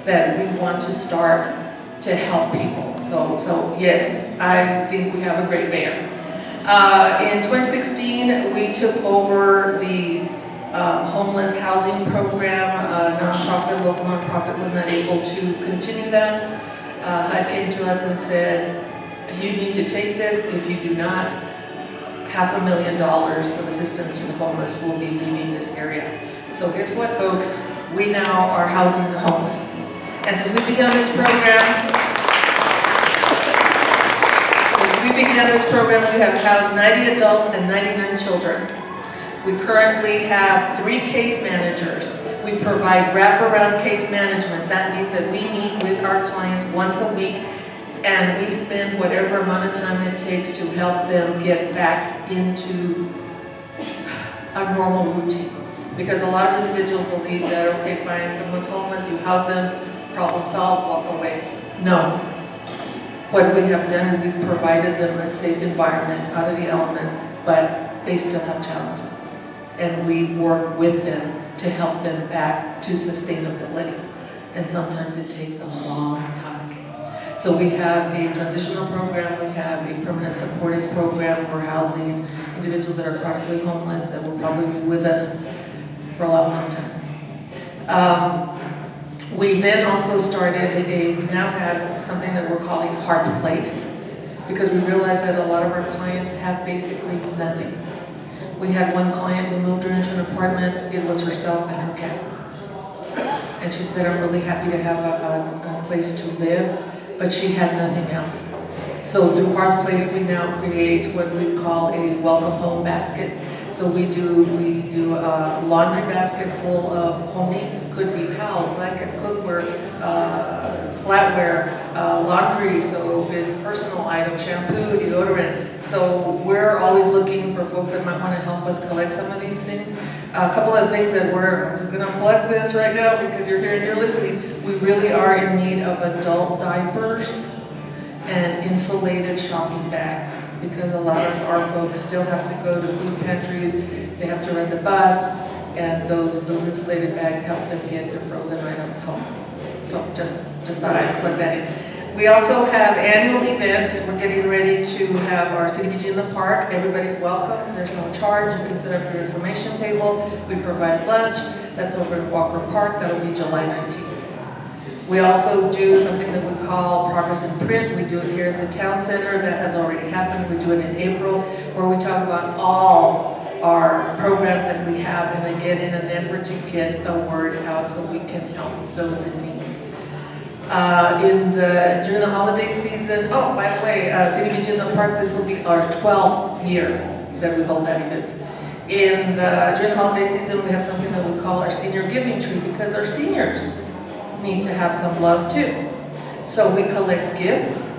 that we want to start to help people. So yes, I think we have a great mayor. In 2016, we took over the homeless housing program. Local nonprofit was not able to continue that. HUD came to us and said, you need to take this. If you do not, $500,000 of assistance to the homeless will be leaving this area. So guess what, folks? We now are housing the homeless. And since we began this program, we have housed 90 adults and 99 children. We currently have 3 case managers. We provide wraparound case management. That means that we meet with our clients once a week, and we spend whatever amount of time it takes to help them get back into a normal routine. Because a lot of individuals believe that, okay, fine, someone's homeless, you house them, problem solved, walk away. No. What we have done is we've provided them a safe environment out of the elements, but they still have challenges. And we work with them to help them back to sustainability. And sometimes it takes a long time. So we have a transitional program, we have a permanent supported program. We're housing individuals that are chronically homeless that will probably be with us for a long time. We then also started we now have something that we're calling Heart Place, because we realized that a lot of our clients have basically nothing. We had one client, we moved her into an apartment, it was herself and her cat. And she said, I'm really happy to have a place to live, but she had nothing else. So through Heart Place, we now create what we call a welcome home basket. So we do a laundry basket full of home needs. Could be towels, blankets, cookware, flatware, laundry, so personal items, shampoo, deodorant. So we're always looking for folks that might want to help us collect some of these things. A couple of things that I'm just going to plug this right now because you're here and you're listening. We really are in need of adult diapers and insulated shopping bags, because a lot of our folks still have to go to food pantries, they have to rent the bus, and those insulated bags help them get their frozen items home. So just thought I'd plug that in. We also have annual events. We're getting ready to have our CDBG in the park. Everybody's welcome. There's no charge. You can set up your information table. We provide lunch. That's over in Walker Park. That'll be July 19th. We also do something that we call Progress in Print. We do it here at the town center. That has already happened. We do it in April, where we talk about all our programs that we have, and again, in an effort to get the word out so we can help those in need. During the holiday season, oh, by the way, CDBG in the Park, this will be our 12th year that we hold that event. During the holiday season, we have something that we call our Senior Giving Tree, because our seniors need to have some love too. So we collect gifts,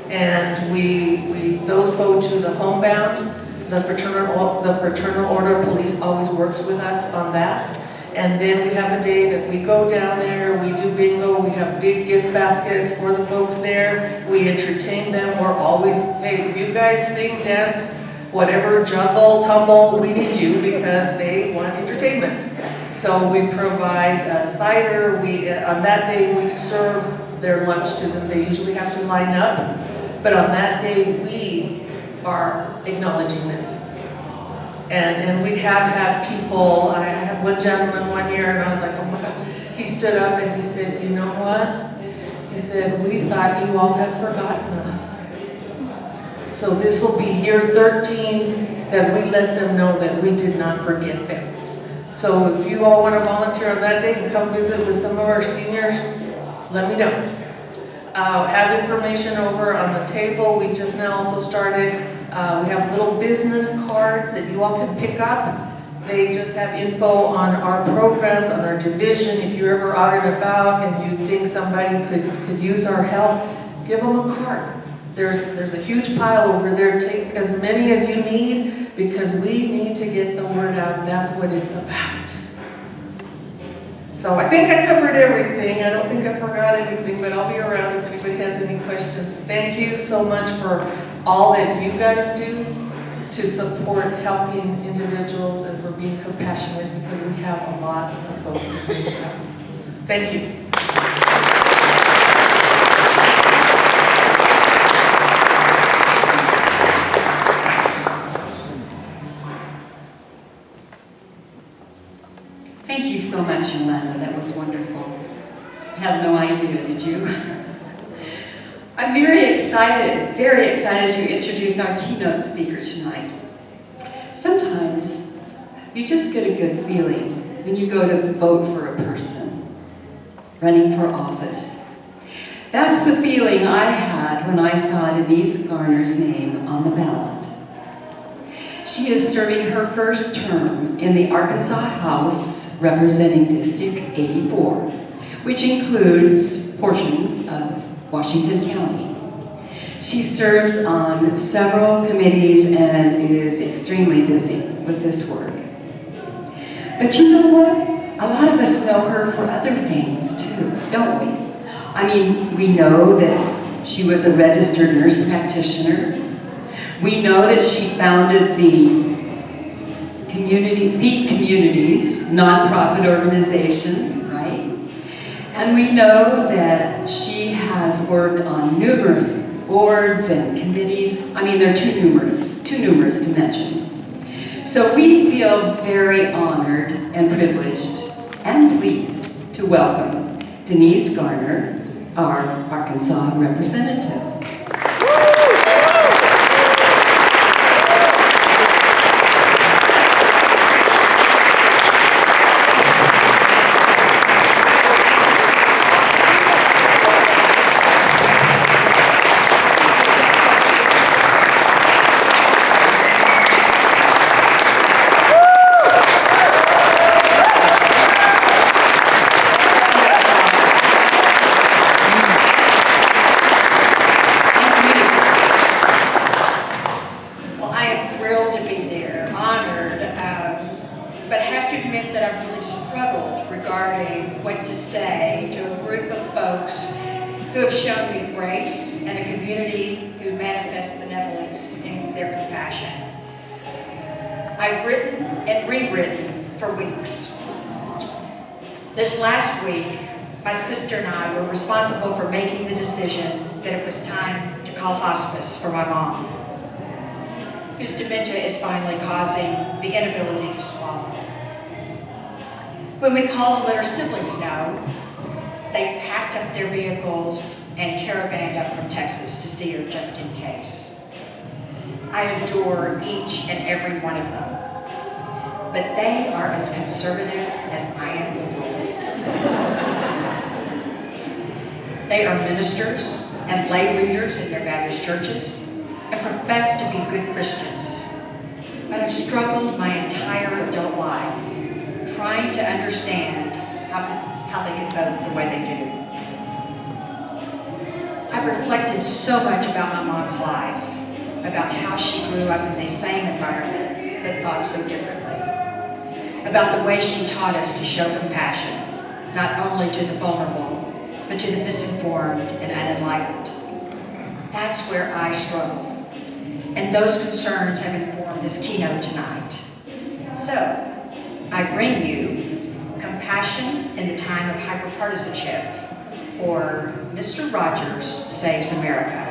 and those go to the homebound. The Fraternal Order of Police always works with us on that. And then we have a day that we go down there, we do bingo, we have big gift baskets for the folks there, we entertain them. We're always, hey, if you guys sing, dance, whatever, juggle, tumble, we need you, because they want entertainment. So we provide cider. On that day, we serve their lunch to them. They usually have to line up, but on that day, we are acknowledging them. And we have had people, I had one gentleman one year, and I was like, oh my God. He stood up and he said, you know what? He said, we thought you all had forgotten us. So this will be year 13 that we let them know that we did not forget them. So if you all want to volunteer on that day and come visit with some of our seniors, let me know. Have information over on the table. We just now also started, we have little business cards that you all can pick up. They just have info on our programs, on our division. If you're ever out and about and you think somebody could use our help, give them a card. There's a huge pile over there. Take as many as you need, because we need to get the word out. That's what it's about. So I think I covered everything. I don't think I forgot anything, but I'll be around if anybody has any questions. Thank you so much for all that you guys do to support helping individuals and for being compassionate, because we have a lot of folks that need help. Thank you. had no idea, did you? I'm very excited to introduce our keynote speaker tonight. Sometimes you just get a good feeling when you go to vote for a person running for office. That's the feeling I had when I saw Denise Garner's name on the ballot. She is serving her first term in the Arkansas House representing District 84, which includes portions of Washington County. She serves on several committees and is extremely busy with this work. But you know what? A lot of us know her for other things too, don't we? I mean, we know that she was a registered nurse practitioner. We know that she founded the Feed Communities nonprofit organization, right? And we know that she has worked on numerous boards and committees. I mean, they're too numerous to mention. So we feel very honored and privileged and pleased to welcome Denise Garner, our Arkansas representative. who have shown me grace and a community who manifests benevolence in their compassion. I've written and rewritten for weeks. This last week, my sister and I were responsible for making the decision that it was time to call hospice for my mom, whose dementia is finally causing the inability to swallow. When we called to let her siblings know, they packed up their vehicles and caravanned up from Texas to see her just in case. I adore each and every one of them, but they are as conservative as I am liberal. They are ministers and lay readers in their Baptist churches and profess to be good Christians, but I've struggled my entire adult life trying to understand how they could vote the way they do. I've reflected so much about my mom's life, about how she grew up in the same environment but thought so differently, about the way she taught us to show compassion, not only to the vulnerable, but to the misinformed and unenlightened. That's where I struggle, and those concerns have informed this keynote tonight. So, I bring you Compassion in the Time of Hyperpartisanship, or Mr. Rogers Saves America.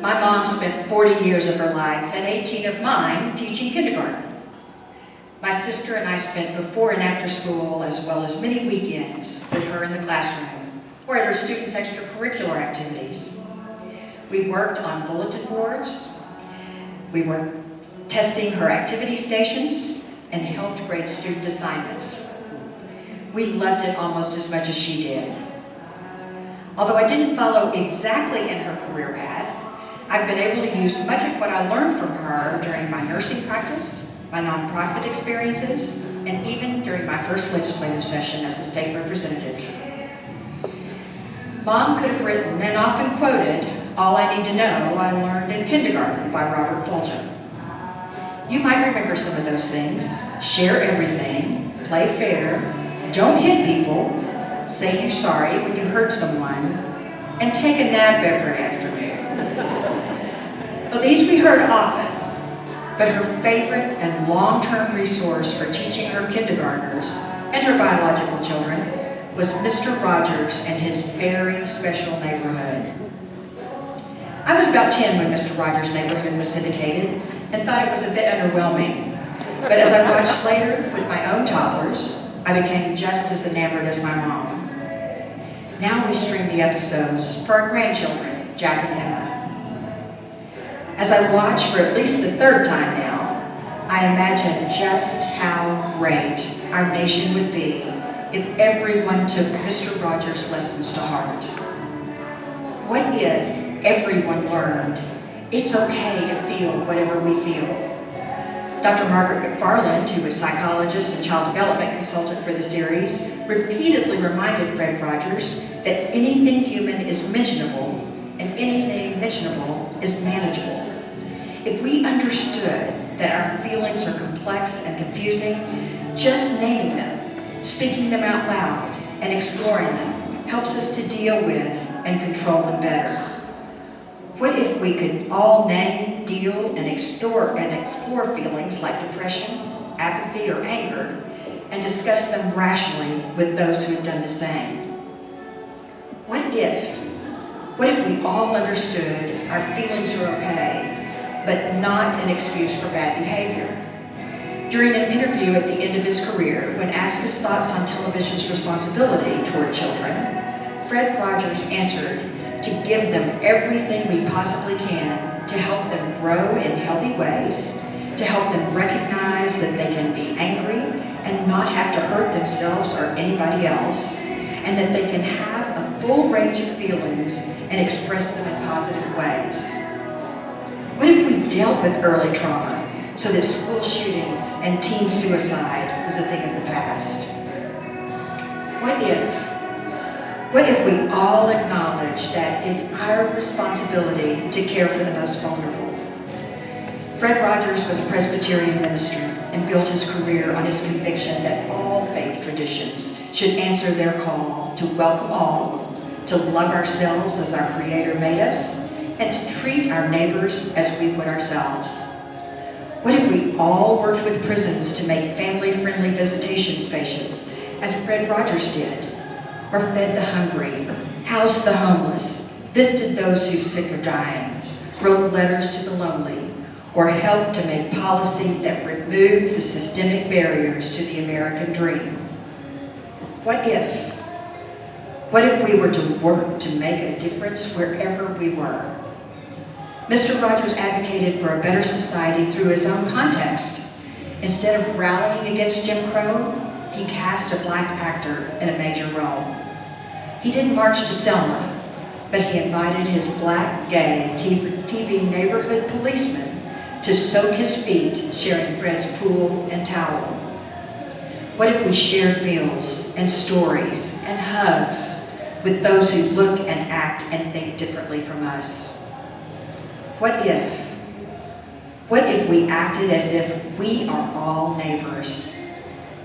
My mom spent 40 years of her life and 18 of mine teaching kindergarten. My sister and I spent before and after school, as well as many weekends, with her in the classroom or at her students' extracurricular activities. We worked on bulletin boards. We worked testing her activity stations and helped grade student assignments. We loved it almost as much as she did. Although I didn't follow exactly in her career path, I've been able to use much of what I learned from her during my nursing practice, my nonprofit experiences, and even during my first legislative session as a state representative. Mom could have written and often quoted All I Need to Know I Learned in Kindergarten by Robert Fulghum. You might remember some of those things. Share everything, play fair, don't hit people, say you're sorry when you hurt someone, and take a nap every afternoon. Well, these we heard often, but her favorite and long-term resource for teaching her kindergartners and her biological children was Mr. Rogers and his very special neighborhood. I was about 10 when Mr. Rogers' neighborhood was syndicated and thought it was a bit underwhelming. But as I watched later with my own toddlers, I became just as enamored as my mom. Now we stream the episodes for our grandchildren, Jack and Emma. As I watch for at least the third time now, I imagine just how great our nation would be if everyone took Mr. Rogers' lessons to heart. What if everyone learned it's okay to feel whatever we feel? Dr. Margaret McFarland, who was psychologist and child development consultant for the series, repeatedly reminded Fred Rogers that anything human is mentionable and anything mentionable is manageable. If we understood that our feelings are complex and confusing, just naming them, speaking them out loud, and exploring them helps us to deal with and control them better. What if we could all name, deal, and explore feelings like depression, apathy, or anger, and discuss them rationally with those who have done the same? What if we all understood our feelings are okay, but not an excuse for bad behavior? During an interview at the end of his career, when asked his thoughts on television's responsibility toward children, Fred Rogers answered, to give them everything we possibly can to help them grow in healthy ways, to help them recognize that they can be angry and not have to hurt themselves or anybody else, and that they can have a full range of feelings and express them in positive ways. What if we dealt with early trauma so that school shootings and teen suicide was a thing of the past? What if we all acknowledge that it's our responsibility to care for the most vulnerable? Fred Rogers was a Presbyterian minister and built his career on his conviction that all faith traditions should answer their call to welcome all, to love ourselves as our Creator made us, and to treat our neighbors as we would ourselves. What if we all worked with prisons to make family-friendly visitation spacious, as Fred Rogers did? Or fed the hungry, housed the homeless, visited those who's sick or dying, wrote letters to the lonely, or helped to make policy that removed the systemic barriers to the American dream? What if? What if we were to work to make a difference wherever we were? Mr. Rogers advocated for a better society through his own context. Instead of rallying against Jim Crow, he cast a black actor in a major role. He didn't march to Selma, but he invited his black, gay TV neighborhood policeman to soak his feet sharing Fred's pool and towel. What if we shared meals and stories and hugs with those who look and act and think differently from us? What if we acted as if we are all neighbors?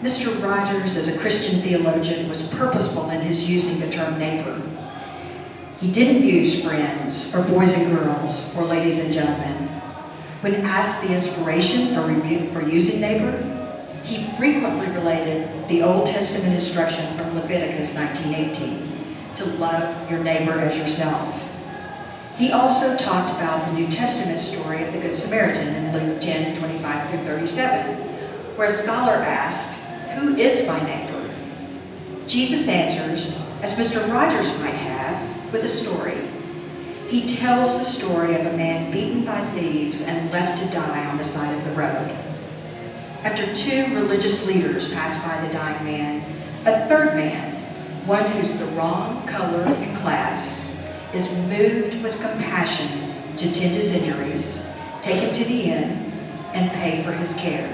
Mr. Rogers, as a Christian theologian, was purposeful in his using the term neighbor. He didn't use friends or boys and girls or ladies and gentlemen. When asked the inspiration for using neighbor, he frequently related the Old Testament instruction from Leviticus 19:18 to love your neighbor as yourself. He also talked about the New Testament story of the Good Samaritan in Luke 10:25-37, where a scholar asked, "Who is my neighbor?" Jesus answers, as Mr. Rogers might have, with a story. He tells the story of a man beaten by thieves and left to die on the side of the road. After two religious leaders pass by the dying man, a third man, one who's the wrong color and class, is moved with compassion to tend his injuries, take him to the inn, and pay for his care.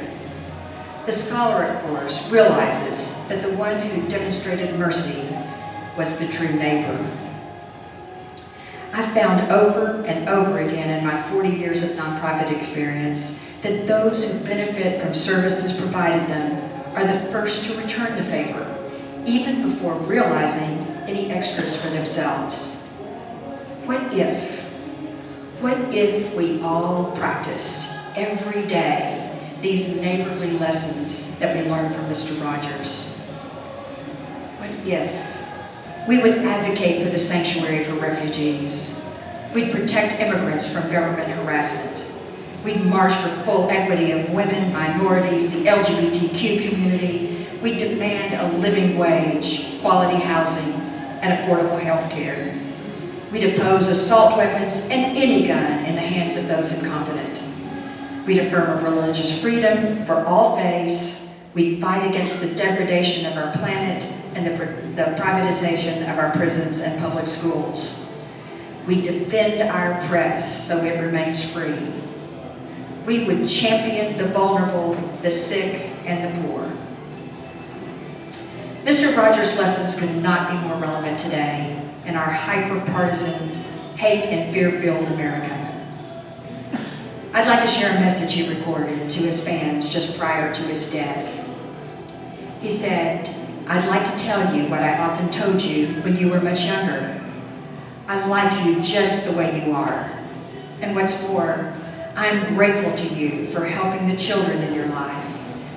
The scholar, of course, realizes that the one who demonstrated mercy was the true neighbor. I've found over and over again in my 40 years of nonprofit experience that those who benefit from services provided them are the first to return the favor, even before realizing any extras for themselves. What if we all practiced every day these neighborly lessons that we learned from Mr. Rogers? What if we would advocate for the sanctuary for refugees? We'd protect immigrants from government harassment. We march for full equity of women, minorities, the LGBTQ community. We demand a living wage, quality housing, and affordable health care. We depose assault weapons and any gun in the hands of those incompetent. We affirm religious freedom for all faiths. We fight against the degradation of our planet and the privatization of our prisons and public schools. We defend our press so it remains free. We would champion the vulnerable, the sick, and the poor. Mr. Rogers' lessons could not be more relevant today in our hyper-partisan, hate and fear-filled America. I'd like to share a message he recorded to his fans just prior to his death. He said, "I'd like to tell you what I often told you when you were much younger. I like you just the way you are. And what's more, I'm grateful to you for helping the children in your life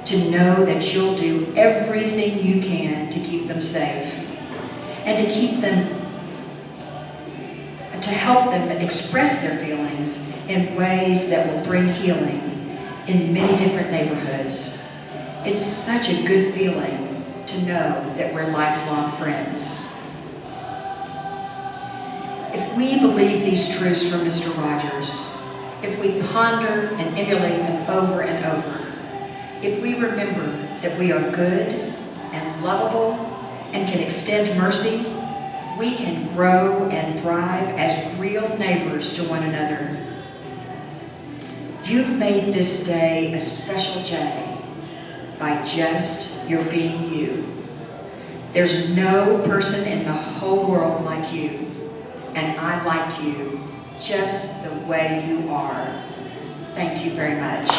to know that you'll do everything you can to keep them safe and to help them express their feelings in ways that will bring healing in many different neighborhoods. It's such a good feeling to know that we're lifelong friends." If we believe these truths from Mr. Rogers, if we ponder and emulate them over and over, if we remember that we are good and lovable and can extend mercy, we can grow and thrive as real neighbors to one another. You've made this day a special day by just your being you. There's no person in the whole world like you, and I like you just the way you are. Thank you very much.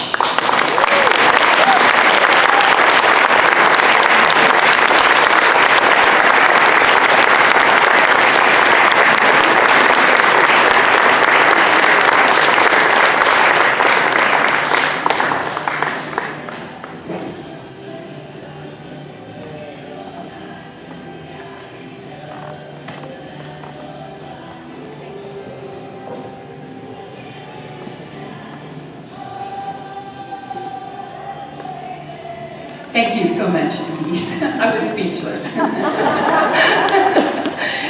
Thank you so much, Denise. I was speechless.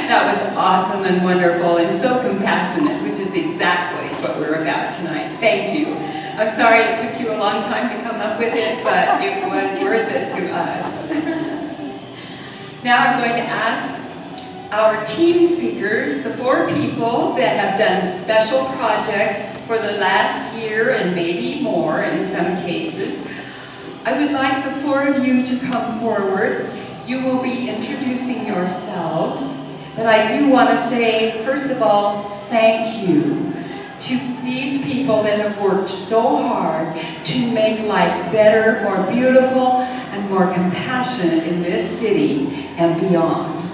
That was awesome and wonderful and so compassionate, which is exactly what we're about tonight. Thank you. I'm sorry it took you a long time to come up with it, but it was worth it to us. Now I'm going to ask our team speakers, the 4 people that have done special projects for the last year and maybe more in some cases. I would like the 4 of you to come forward. You will be introducing yourselves, but I do want to say, first of all, thank you to these people that have worked so hard to make life better, more beautiful, and more compassionate in this city and beyond.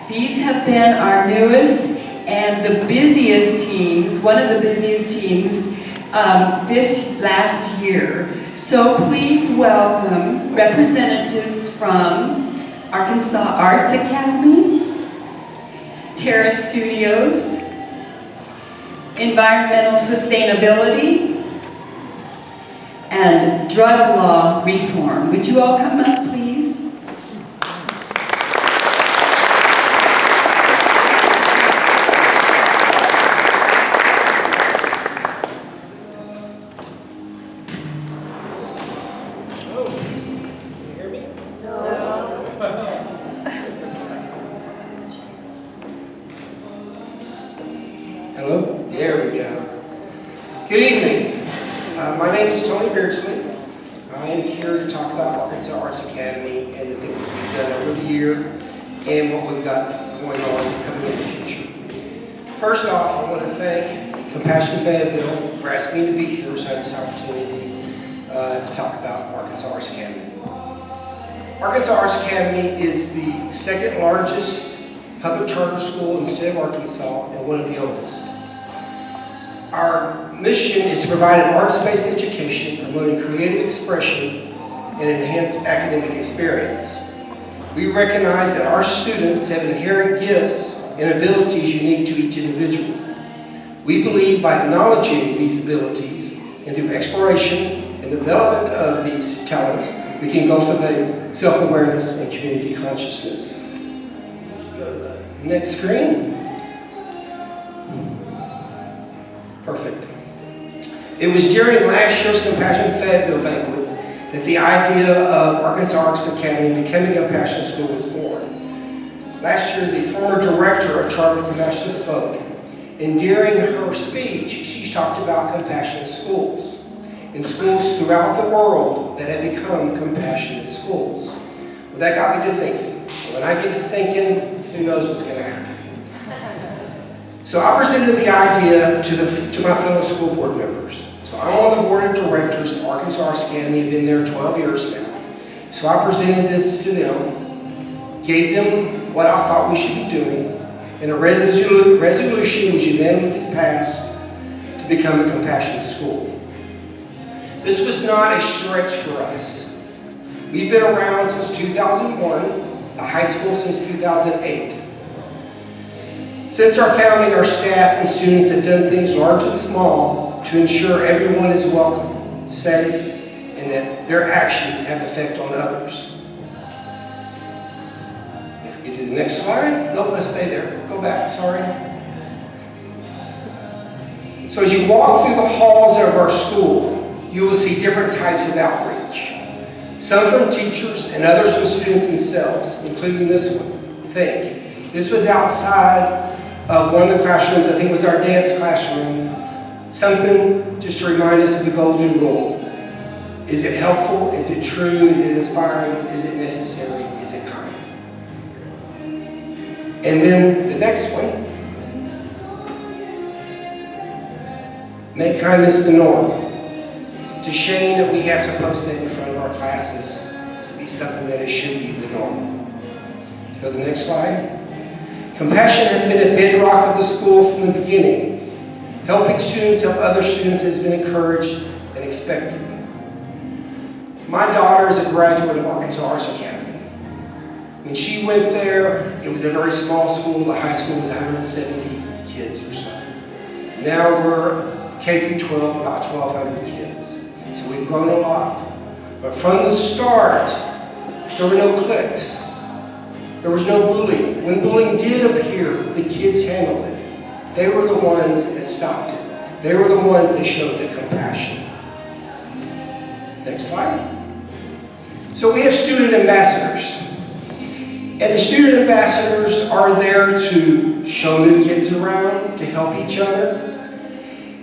These have been our newest and the busiest teams, one of the busiest teams this last year. So please welcome representatives from Arkansas Arts Academy, Terrace Studios, Environmental Sustainability, and Drug Law Reform. Would you all come up, please? Hello? There we go. Good evening. My name is Tony Beardsley. I am here to talk about Arkansas Arts Academy and the things that we've done over the year and what we've got going on coming in the future. First off, I want to thank Compassion Fayetteville for asking me to be here so I have this opportunity to talk about Arkansas Arts Academy. Arkansas Arts Academy is the 2nd largest public charter school in the state of Arkansas and one of the oldest. Our mission is to provide an arts-based education promoting creative expression and enhanced academic experience. We recognize that our students have inherent gifts and abilities unique to each individual. We believe by acknowledging these abilities And through exploration and development of these talents, we can cultivate self-awareness and community consciousness. Go to the next screen. Perfect. It was during last year's Compassion Fayetteville banquet that the idea of Arkansas Arts Academy becoming a Compassion School was born. Last year, the former director of Charter of Compassion spoke, and during her speech, she talked about compassionate schools, in schools throughout the world that have become compassionate schools. Well, that got me to thinking. When I get to thinking, who knows what's going to happen? So I presented the idea to my fellow school board members. So I'm on the board of directors of Arkansas Arts Academy. I've been there 12 years now. So I presented this to them, gave them what I thought we should be doing, and a resolution was unanimously passed to become a compassionate school. This was not a stretch for us. We've been around since 2001, the high school since 2008. Since our founding, our staff and students have done things large and small to ensure everyone is welcome, safe, and that their actions have effect on others. If we could do the next slide. Nope, let's stay there. Go back, sorry. So as you walk through the halls of our school, you will see different types of outreach. Some from teachers and others from students themselves, including this one. Think. This was outside of one of the classrooms. I think it was our dance classroom. Something just to remind us of the golden rule. Is it helpful? Is it true? Is it inspiring? Is it necessary? Is it kind? And then the next one. Make kindness the norm. It's a shame that we have to post that in front of our classes. It's to be something that it should be the norm. Go to the next slide. Compassion has been a bedrock of the school from the beginning. Helping students help other students has been encouraged and expected. My daughter is a graduate of Arkansas Arts Academy. When she went there, it was a very small school. The high school was 170 kids or so. Now we're K through 12, about 1,200 kids. So we've grown a lot. But from the start, there were no cliques. There was no bullying. When bullying did appear, the kids handled it. They were the ones that stopped it. They were the ones that showed the compassion. Next slide. So we have student ambassadors. And the student ambassadors are there to show new kids around, to help each other.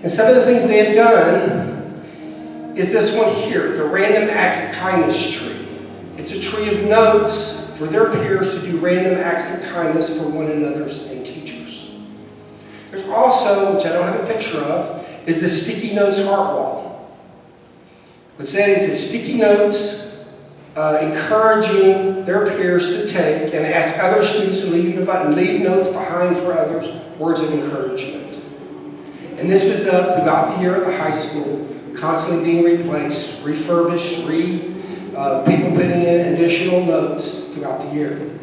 And some of the things they have done is this one here, the Random Act of Kindness tree. It's a tree of notes for their peers to do random acts of kindness for one another and teachers. There's also, which I don't have a picture of, is the sticky notes heart wall. What's that is it's sticky notes encouraging their peers to take and ask other students to leave notes behind for others, words of encouragement. And this was up throughout the year at the high school, constantly being replaced, refurbished, people putting in additional notes throughout the year.